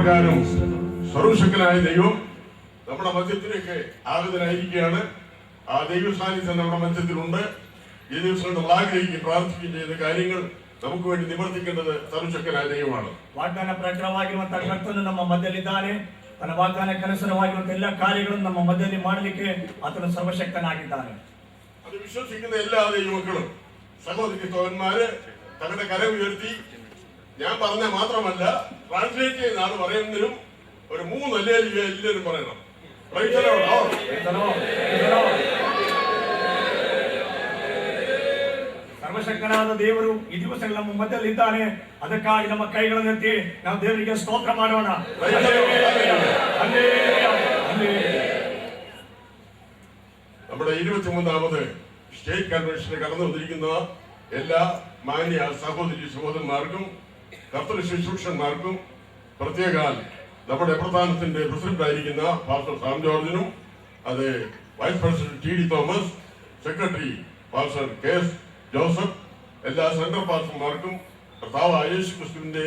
അപ്രകാരം സർവശക്തനായ ദൈവം നമ്മുടെ മധ്യത്തിലേക്ക് ആഗതനായിരിക്കുകയാണ്. ആ ദൈവ സാന്നിധ്യം നമ്മുടെ മധ്യത്തിലുണ്ട്. ഈ ദിവസം നമ്മൾ ആഗ്രഹിക്കുകയും പ്രാർത്ഥിക്കുകയും ചെയ്യുന്ന കാര്യങ്ങൾ നമുക്ക് വേണ്ടി നിവർത്തിക്കേണ്ടത് സർവശക്തനായ ദൈവമാണ്. ವಾಗ್ದಾನ ಪ್ರಕಾರವಾಗಿರುವಂತಹ ಕರ್ತನು ನಮ್ಮ ಮಧ್ಯದಲ್ಲಿದ್ದಾನೆ. ತನ್ನ ವಾಗ್ದಾನಕ್ಕನುಸಾರವಾಗಿರುವಂತಹ ಎಲ್ಲ ಕಾರ್ಯಗಳನ್ನು ನಮ್ಮ ಮಧ್ಯದಲ್ಲಿ ಮಾಡಲಿಕ್ಕೆ ಆತನು ಸರ್ವಶಕ್ತನಾಗಿದ್ದಾನೆ. അത് വിശ്വസിക്കുന്ന എല്ലാ ദൈവമക്കളും സഹോദരി സഹോദരന്മാര് തങ്ങളുടെ കരം ഉയർത്തി ഞാൻ പറഞ്ഞ മാത്രമല്ല ട്രാൻസ്ലേറ്റ് ചെയ്യുന്ന ആൾ പറയുന്നതിനും ഒരു 3 അല്ലേലൂയ എല്ലാവരും പറയണം. ಸರ್ವಶಕ್ತನಾದ ದೇವರು ಈ ದಿವಸಗಳ ನಮ್ಮ ಮಧ್ಯದಲ್ಲಿದ್ದಾನೆ. ಅದಕ್ಕಾಗಿ ನಮ್ಮ ಕೈಗಳನ್ನು ಎತ್ತಿ ನಾವು ದೇವರಿಗೆ ಸ್ತೋತ್ರ ಮಾಡೋಣ. നമ്മുടെ 23ാമത് സ്റ്റേറ്റ് കൺവെൻഷന് കടന്നു വന്നിരിക്കുന്ന എല്ലാ മാന്യ സഹോദരി സഹോദരന്മാർക്കും കർത്തൃ ശുശ്രൂഷന്മാർക്കും പ്രത്യേക നമ്മുടെ പ്രധാനത്തിന്റെ പ്രസിഡന്റായിരിക്കുന്ന പാസ്റ്റർ സാം ജോർജിനും അത് vice president T D. Thomas, secretary pastor K S. Joseph, എല്ലാ സെൻട്രൽ പാസ്റ്റർമാർക്കും കർത്താവായ യേശു ക്രിസ്തുവിന്റെ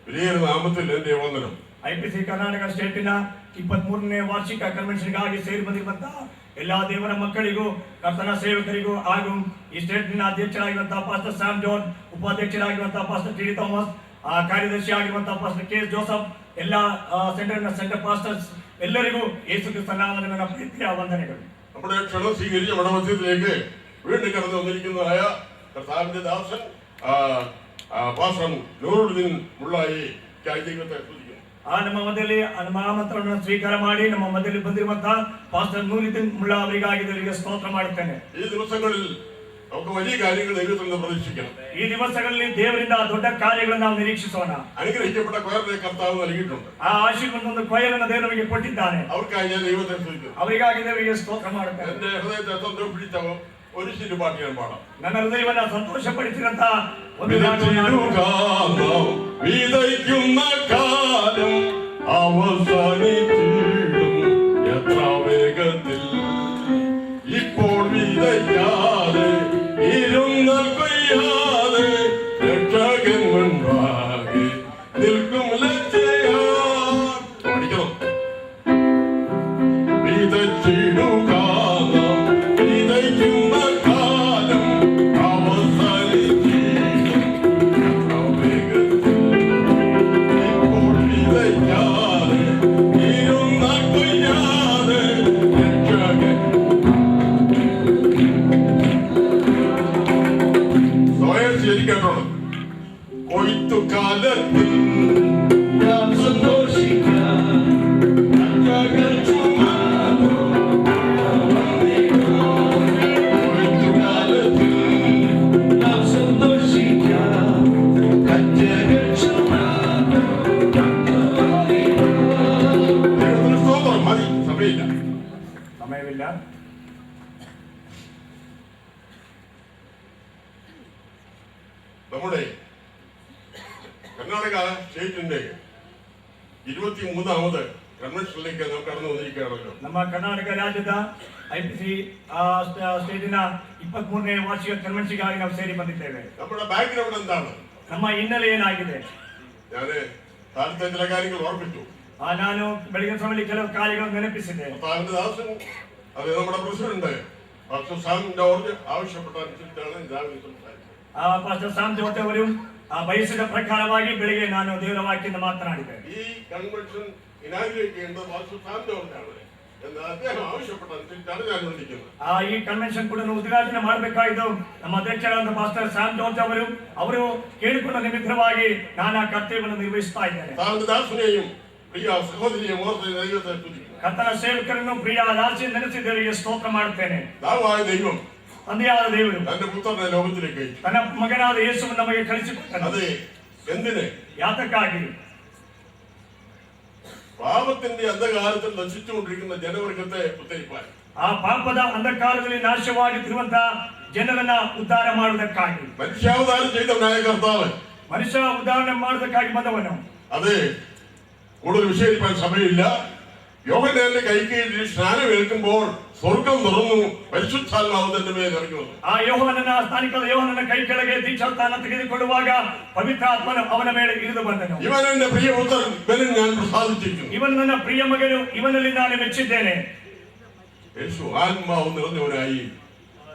വലിയ നാമത്തിൽ എന്റെ വന്ദനം. IPC ಕರ್ನಾಟಕ ಸ್ಟೇಟಿನ 23ನೇ ವಾರ್ಷಿಕ ಕನ್ವೆನ್ಷನ್ಗಾಗಿ ಸೇರಿ ಬಂದಿರುವಂತಹ ಎಲ್ಲಾ ದೇವರ ಮಕ್ಕಳಿಗೂ ಕರ್ತನ ಸೇವಕರಿಗೂ ಹಾಗೂ ಈ ಸ್ಟೇಟಿನ ಅಧ್ಯಕ್ಷರಾಗಿರುವಂತಹ ಪಾಸ್ಟರ್ ಸ್ಯಾಮ್ ಜಾರ್ಜ್, ಉಪಾಧ್ಯಕ್ಷರಾಗಿರುವಂತಹ ಪಾಸ್ಟರ್ ಟಿ.ಡಿ. ಥಾಮಸ್, ಕಾರ್ಯದರ್ಶಿ ಆಗಿರುವಂತಹ ಪಾಸ್ಟರ್ ಕೆ.ಎಸ್. ಜೋಸಫ್, ಎಲ್ಲ ಸೆಂಟರ್ ಪಾಸ್ಟರ್ಸ್ ಎಲ್ಲರಿಗೂ ಯೇಸು ಕ್ರಿಸ್ತನ ನಾಮದಲ್ಲಿ ನನ್ನ ಪ್ರೀತಿಯ ವಂದನೆಗಳು. നമ്മുടെ ക്ഷണം സ്വീകരിച്ച് നമ്മുടെ മധ്യത്തിലേക്ക് വീണ്ടും കടന്നു വന്നിരിക്കുന്നതായ കർത്താവിന്റെ ദാസൻ പാസ്റ്റർ നൂറുദ്ദീൻ മുള്ളായി ദൈവത്തെ സ്തുതിക്കുന്നു. ನಮ್ಮ ಮಧ್ಯದಲ್ಲಿ ನಮ್ಮ ಆಮಂತ್ರಣವನ್ನು ಸ್ವೀಕಾರ ಮಾಡಿ ನಮ್ಮ ಮಧ್ಯದಲ್ಲಿ ಬಂದಿರುವಂತಹ ಪಾಸ್ಟರ್ ನೂರುದ್ದೀನ್ ಮುಲ್ಲಾ ಅವರಿಗಾಗಿ ದೇವರಿಗೆ ಸ್ತೋತ್ರ ಮಾಡುತ್ತೇನೆ. ഈ ദിവസങ്ങളിൽ നമുക്ക് വലിയ കാര്യങ്ങൾ ദൈവത്തിൽ നിന്ന് പ്രതീക്ഷിക്കണം. ಈ ದಿವಸಗಳಲ್ಲಿ ದೇವರಿಂದ ದೊಡ್ಡ ಕಾರ್ಯಗಳನ್ನು ನಾವು ನಿರೀಕ್ಷಿಸೋಣ. അനുഗ്രഹിക്കപ്പെട്ട കൊയറിനെ കർത്താവ് നൽകിയിട്ടുണ്ട്. ಆ ಆಶೀರ್ವಾದವನ್ನು ಕೊಯ್ಯಲನ್ನು ದೇವರು ನಮಗೆ ಕೊಟ್ಟಿದ್ದಾನೆ. അവർക്കായി ഞാൻ ദൈവത്തെ സ്തുതിക്കുന്നു. ಅವರಿಗಾಗಿ ದೇವರಿಗೆ ಸ್ತೋತ್ರ ಮಾಡುತ್ತೇನೆ. എന്റെ ഹൃദയത്തെ സന്തോഷിപ്പിച്ച ഒരു ശിരു പാട്ട് ഞാൻ പാടാം. ನನ್ನ ಹೃದಯವನ್ನು ಸಂತೋಷಪಡಿಸಿದಂತ ಒಂದು വിതയ്ക്കുന്ന കാലം അവസാനിച്ചിടും എത്ര വേഗത്തിൽ. ഇപ്പോൾ വിതയ്ക്കാതെ ഇരുന്നാൽ കൊയ്യാതെ രക്ഷകൻ മുൻപാകെ നിൽക്കും ലജ്ജയാ. പഠിക്കണം. വിതച്ചിടുക കൊയ്ത്തുകാലത്തിൽ നാം സന്തോഷിക്കാം. കൊയ്ത്തുകാലത്തിൽ നാം സന്തോഷിക്കാം. മതി, സമയമില്ല. നമ്മുടെ കർണാടക സ്റ്റേറ്റിന്റെ 23ാമത് കൺവെൻഷനിലേക്ക് നാം കടന്നു വന്നിരിക്കുകയാണല്ലോ. ನಮ್ಮ ಕರ್ನಾಟಕ ರಾಜ್ಯದ IPC സ്റ്റേറ്റിನ 23ನೇ ವಾರ್ಷಿಕ ಕನ್ವೆನ್ಷನ್ಗಾಗಿ ನಾವು ಸೇರಿ ಬಂದಿದ್ದೇವೆ. നമ്മുടെ ബാക്ക്ഗ്രൗണ്ട് എന്താണ്? ನಮ್ಮ ಹಿನ್ನೆಲೆ ಏನಾಗಿದೆ? ഞാന് താഴത്തെ ചില കാര്യങ്ങൾ ഓർമ്മിച്ചു. ನಾನು ಬೆಳಗಿನ ಸಮಯದಲ್ಲಿ ಕೆಲವು ಕಾರ್ಯಗಳನ್ನು ನೆನಪಿಸಿದೆ. കർത്താവിന്റെ ദാസൻ അത് നമ്മുടെ പ്രസിഡന്റ് പാസ്റ്റർ സാം ജോർജ് ആവശ്യപ്പെട്ട അനുസരിച്ചാണ് രാവിലെ സംസാരിച്ചത്. ಪಾಸ್ಟರ್ ಸಾಮ್ ಜಾರ್ಜ್ ಅವರು ಬಯಸಿದ ಪ್ರಕಾರವಾಗಿ ಬೆಳಿಗ್ಗೆ ನಾನು ದೇವರ ವಾಕ್ಯದಿಂದ ಮಾತನಾಡಿದೆ. ഈ കൺവെൻഷൻ ഇനാഗുറേറ്റ് ചെയ്യേണ്ടത് പാസ്റ്റർ സാം ജോർജ് ആണ് എന്ന് അദ്ദേഹം ആവശ്യപ്പെട്ട അനുസരിച്ചാണ് ഞാൻ വിളിക്കുന്നത്. ಈ ಕನ್ವೆನ್ಷನ್ ಕೂಡ ಉದ್ಘಾಟನೆ ಮಾಡಬೇಕಾಗಿದ್ದು ನಮ್ಮ ಅಧ್ಯಕ್ಷರಾದ ಪಾಸ್ಟರ್ ಸ್ಯಾಮ್ ಜಾರ್ಜ್ ಅವರು ಕೇಳಿಕೊಂಡ ನಿಮಿತ್ತವಾಗಿ ನಾನು ಆ ಕರ್ತವ್ಯವನ್ನು ನಿರ್ವಹಿಸ್ತಾ ಇದ್ದೇನೆ. കർത്താവിന്റെ ദാസനെയും പ്രിയ സഹോദരിയെ ഓർത്ത് ദൈവത്തെ സ്തുതിക്കുന്നു. ಕರ್ತನ ಸೇವಕರನ್ನು ಪ್ರಿಯ ದಾಸಿ ನೆನೆಸಿ ದೇವರಿಗೆ ಸ್ತೋತ್ರ ಮಾಡುತ್ತೇನೆ. ദൈവമായ ദൈവം ತಂದೆಯಾದ ದೇವರು തന്റെ പുത്രനെ ലോകത്തിലേക്ക് അയച്ചു. ತನ್ನ ಮಗನಾದ ಯೇಸುವನ್ನು ನಮಗೆ ಕಳಿಸಿಕೊಟ್ಟನು. അതെ, എന്തിന്? ಯಾತಕ್ಕಾಗಿ? പാപത്തിന്റെ അന്ധകാരത്തിൽ നശിച്ചുകൊണ്ടിരിക്കുന്ന ജനവർഗത്തെ ഉദ്ധരിപ്പാൻ. ಆ ಪಾಪದ ಅಂಧಕಾರದಲ್ಲಿ ನಾಶವಾಗುತ್ತಿರುವಂತಹ ಜನರನ್ನ ಉದ್ಧಾರ ಮಾಡುವುದಕ್ಕಾಗಿ. മനുഷ്യാവതാരം ചെയ്തവനായ കർത്താവ് ಮನುಷ್ಯ ಉದ್ಧಾರಣೆ ಮಾಡುವುದಕ್ಕಾಗಿ ಬಂದವನು. അതെ, കൂടുതൽ വിശദീകരിക്കാൻ സമയമില്ല. യോഹന്നാന്റെ കൈക്കീഴിൽ സ്നാനം ഏൽക്കുമ്പോൾ സ്വർഗം തുറന്നു, പരിശുദ്ധാത്മാവ് തന്റെ മേൽ ഇറങ്ങി വന്നു. ಆ ಯೋಹಾನನ ಸ್ಥಾನಿಕದ ಯೋಹಾನನ ಕೈ ಕೆಳಗೆ ದೀಕ್ಷಾಸ್ಥಾನ ತೆಗೆದುಕೊಳ್ಳುವಾಗ ಪವಿತ್ರಾತ್ಮನು ಅವನ ಮೇಲೆ ಇಳಿದು ಬಂದನು. ഇവൻ എന്റെ പ്രിയപുത്രൻ, ഇവനിൽ ഞാൻ പ്രസാദിച്ചിരിക്കുന്നു. ಇವನು ನನ್ನ ಪ್ರಿಯ ಮಗನು, ಇವನಲ್ಲಿ ನಾನು ಮೆಚ್ಚಿದ್ದೇನೆ. യേശു ആത്മാവ് നിറഞ്ഞവനായി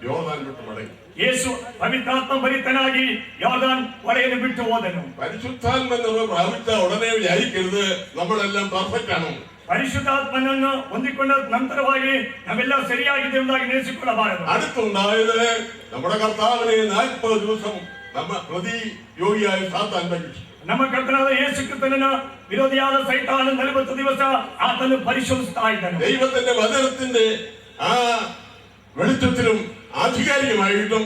യോർദാൻ വിട്ട് മടങ്ങി. യേശു പവിത്രാത്മ ഭരിതനാಗಿ യോർദാൻ ಹೊಳೆಯನ್ನು ಬಿಟ್ಟು ಹೋದನು. പരിശുദ്ധാത്മനെ പ്രാപിച്ച ഉടനെ വിചാരിക്കരുത് നമ്മളെല്ലാം പെർഫെക്റ്റ് ആണ്. പരിശുദ്ധാത്മനನ್ನು ಹೊಂದಿಕೊಂಡ ನಂತರವಾಗಿ ನಾವೆಲ್ಲ ಸರಿಯಾಗಿದೆ ಎಂಬುದಾಗಿ ನೆನೆಸಿಕೊಳ್ಳಬಾರದು. അടുത്തുണ്ടായത് നമ്മുടെ കർത്താവിനെ 40 ദിവസം നമ്മ പ്രതിയോഗിയായ സാത്താൻ പരീക്ഷിച്ചു. ನಮ್ಮ ಕರ್ತನಾದ ಯೇಸು ಕ್ರಿಸ್ತನನ್ನು ವಿರೋಧಿಯಾದ ಸೈತಾನ 40 ದಿವಸ ಆತನು ಪರಿಶೋಧಿಸ್ತಾ ಇದ್ದನು. ദൈവത്തിന്റെ വചനത്തിന്റെ ആ വെളിച്ചത്തിലും ആധികാരികമായിട്ടും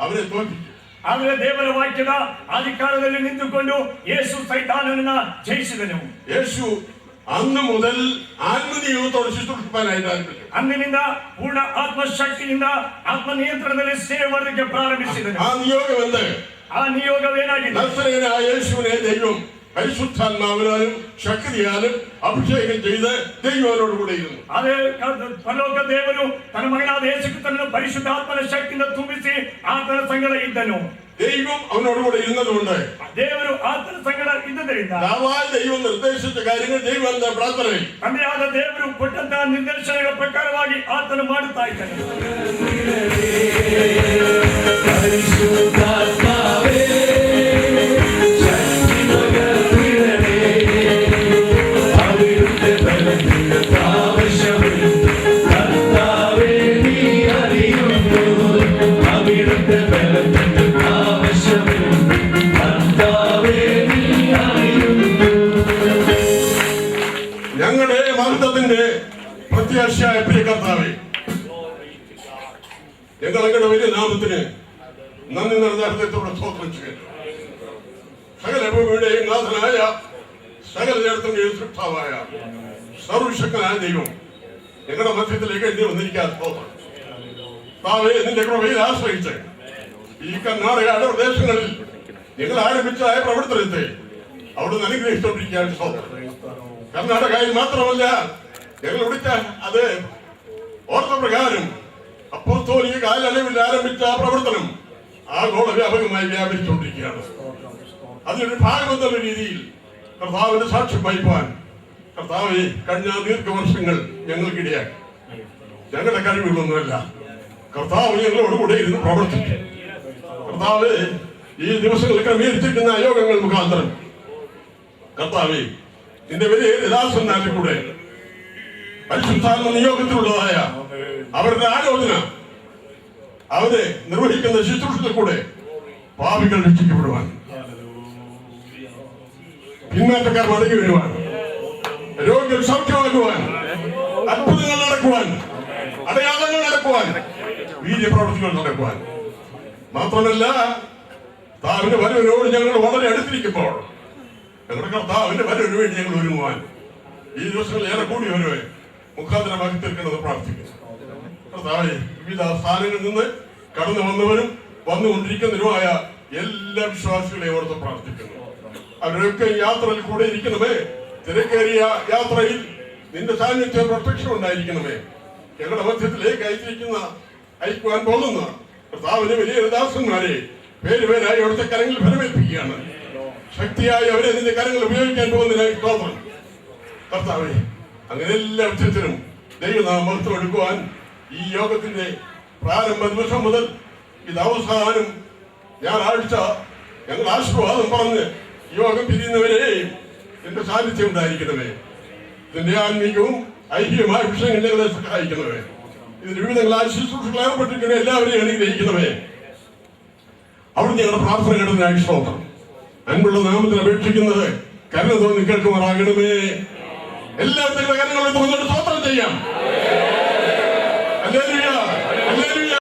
അവരെ തോൽപ്പിച്ചു. ಆದರೆ ದೇವರ ವಾಕ್ಯದ ಅಧಿಕಾರದಲ್ಲಿ ನಿಂತುಕೊಂಡು ಯೇಸು ಸೈತಾನನನ್ನು ಜಯಿಸಿದನು. യേശു അന്ന് മുതൽ ആത്മനിയോഗത്തോടെ ശുശ്രൂഷിപ്പാനായിട്ട് ആരംഭിച്ചു. ಅಂದಿನಿಂದ ಪೂರ್ಣ ಆತ್ಮಶಕ್ತಿಯಿಂದ ಆತ್ಮ ನಿಯಂತ್ರಣದಲ್ಲಿ ಸೇವೆ ಮಾಡೋದಕ್ಕೆ ಪ್ರಾರಂಭಿಸಿದನು. ആ നിയോഗം എന്ത്? ಆ ನಿಯೋಗವೇನಾಗಿದೆ? നസ്രയനായ യേശുവിനെ ദൈവം പരിശുദ്ധാത്മാവിനാലും ശക്തിയാലും അഭിഷേകം ചെയ്ത് ദൈവനോട് കൂടെ ഇരുന്നു. ಅದೇ ಪರಲೋಕ ದೇವರು ತನ್ನ ಮಗನಾದ ಯೇಸು ಕ್ರಿಸ್ತನನ್ನು ಪರಿಶುದ್ಧಾತ್ಮನ ಶಕ್ತಿಯಿಂದ ತುಂಬಿಸಿ ಆತನ ಸಂಗಡ ಇದ್ದನು. ദൈവം അവനോട് കൂടെ ഇരുന്നതുകൊണ്ട് ದೇವರು ಆತನ ಸಂಗಡ ಇದ್ದದರಿಂದ ദൈവം നിർദ്ദേശിച്ച കാര്യങ്ങൾ ദൈവം എന്താ പ്രാർത്ഥനയിൽ ತಂದೆಯಾದ ದೇವರು ಕೊಟ್ಟಂತಹ ನಿರ್ದೇಶನಗಳ ಪ್ರಕಾರವಾಗಿ ಆತನು ಮಾಡುತ್ತಾ ಇದ್ದನು. ഞങ്ങളുടെ മഹത്വത്തിന്റെ പ്രത്യാശയായ പ്രിയ കർത്താവേ, ഞങ്ങൾ അങ്ങയുടെ വലിയ നാമത്തിന് നന്ദി നിറഞ്ഞ ഹൃദയത്തോടെ സ്തോത്രം ചെയ്യുന്നു. സകല ഭൂമിയുടെയും നാഥനായ സകല ജഡത്തിന്റെയും സൃഷ്ടാവായ സർവശക്തനായ ദൈവം ഞങ്ങളുടെ മധ്യത്തിലേക്ക് എഴുതി വന്നിരിക്കാൻ സ്തോത്രം. താവേ, നിന്റെ കൃപയിൽ ആശ്രയിച്ച് ഈ കർണാടകയുടെ പ്രദേശങ്ങളിൽ ഞങ്ങൾ ആരംഭിച്ചതായ പ്രവർത്തനത്തെ അവിടുന്ന് അനുഗ്രഹിച്ചുകൊണ്ടിരിക്കാൻ സ്തോത്രം. കർണാടകയിൽ മാത്രമല്ല, ഞങ്ങൾ വിളിച്ച അത് ഓർത്ത പ്രകാരം അപ്പോസ്തോലിക കാലയളവിൽ ആരംഭിച്ച പ്രവർത്തനം ആഗോള വ്യാപകമായി വ്യാപരിച്ചുകൊണ്ടിരിക്കുകയാണ്. അതിലൊരു ഭാഗമെന്നുള്ള രീതിയിൽ കർത്താവിന്റെ സാക്ഷ്യം വഹിപ്പാൻ കർത്താവ് കഴിഞ്ഞ ദീർഘവർഷങ്ങൾ ഞങ്ങൾക്കിടയാക്കി. ഞങ്ങളുടെ കഴിവുകളൊന്നുമല്ല, കർത്താവ് ഞങ്ങളോടുകൂടെ ഇരുന്ന് പ്രവർത്തിച്ചു. കർത്താവ് ഈ ദിവസങ്ങളിൽ ക്രമീകരിച്ചിരിക്കുന്ന യോഗങ്ങൾ മുഖാന്തരം കർത്താവേ, നിന്റെ വലിയ യഥാസന്നാലിൽ കൂടെ പരിശുദ്ധാത്മ നിയോഗത്തിലുള്ളതായ അവരുടെ ആലോചന, അവരെ നിർവഹിക്കുന്ന ശുശ്രൂഷത്തിൽ കൂടെ പാപികൾ രക്ഷിക്കപ്പെടുവാൻ, പിന്മാറ്റക്കാർ മടങ്ങി വരുവാൻ, രോഗികൾ സൗഖ്യമാക്കുവാൻ, അത്ഭുതങ്ങൾ നടക്കുവാൻ, അടയാളങ്ങൾ നടക്കുവാൻ, വീര്യപ്രവൃത്തികൾ നടക്കുവാൻ, മാത്രമല്ല താവിന്റെ വരവിനോട് ഞങ്ങൾ വളരെ അടുത്തിരിക്കുമ്പോൾ ഞങ്ങളുടെ കർത്താവിന്റെ വരവിന് വേണ്ടി ഞങ്ങൾ ഒരുങ്ങുവാൻ ഈ ദിവസങ്ങളിൽ ഏറെ കൂടി വരുവേ മുഖാന്തരമാക്കി തീർക്കണമെന്ന് പ്രാർത്ഥിക്കുന്നു. കർത്താവേ, വിവിധ സ്ഥാനങ്ങളിൽ നിന്ന് കടന്നു വന്നവരും വന്നുകൊണ്ടിരിക്കുന്നവരുമായ എല്ലാ വിശ്വാസികളെയും ഓർത്ത് പ്രാർത്ഥിക്കുന്നു. അവരൊക്കെ യാത്രയിൽ കൂടെ ഇരിക്കണമേ. തിരക്കേറിയ യാത്രയിൽ നിന്റെ സാന്നിധ്യം പ്രത്യക്ഷം ഉണ്ടായിരിക്കണമേ. ഞങ്ങളുടെ മധ്യത്തിലേക്ക് അയക്കുവാൻ പോകുന്ന കർത്താവിന് വലിയ ദാസന്മാരെ പേരുപേരായി അവിടുത്തെ കരങ്ങളിൽ ഫലമേൽപ്പിക്കുകയാണ്. ശക്തിയായി അവരെ നിന്റെ കരങ്ങൾ ഉപയോഗിക്കാൻ പോകുന്നതിനായി സ്തോത്രം. കർത്താവേ, അങ്ങനെ എല്ലാ വിധത്തിലും ദൈവനാമം മഹത്വം എടുക്കുവാൻ ഈ യോഗത്തിന്റെ പ്രാരംഭ ദിവസം മുതൽ ഇത് അവസാനം ഞായറാഴ്ച ഞങ്ങൾ ആശീർവാദം പറഞ്ഞ് യോഗം പിരിയുന്നവരെയും എന്റെ സാന്നിധ്യം ഉണ്ടായിരിക്കണമേ. ഇതിന്റെ ആത്മീകവും ഐക്യമായ വിഷയങ്ങൾ ഞങ്ങളെ സഹായിക്കണമേ. ഇതിന് വിവിധങ്ങളായ ശുശ്രൂഷകൾ ഏർപ്പെട്ടിരിക്കുന്ന എല്ലാവരെയും അനുഗ്രഹിക്കണമേ. അവിടെ ഞങ്ങളുടെ പ്രാർത്ഥന കേട്ടതിനായി സ്തോത്രം. അൻപുള്ള നാമത്തിൽ അപേക്ഷിക്കുന്നത് കരുണ തോന്നി കേൾക്കുമാറാകണമേ. എല്ലാവരും കരങ്ങളിൽ തോന്നിട്ട് സ്തോത്രം ചെയ്യാം. Hallelujah, hallelujah.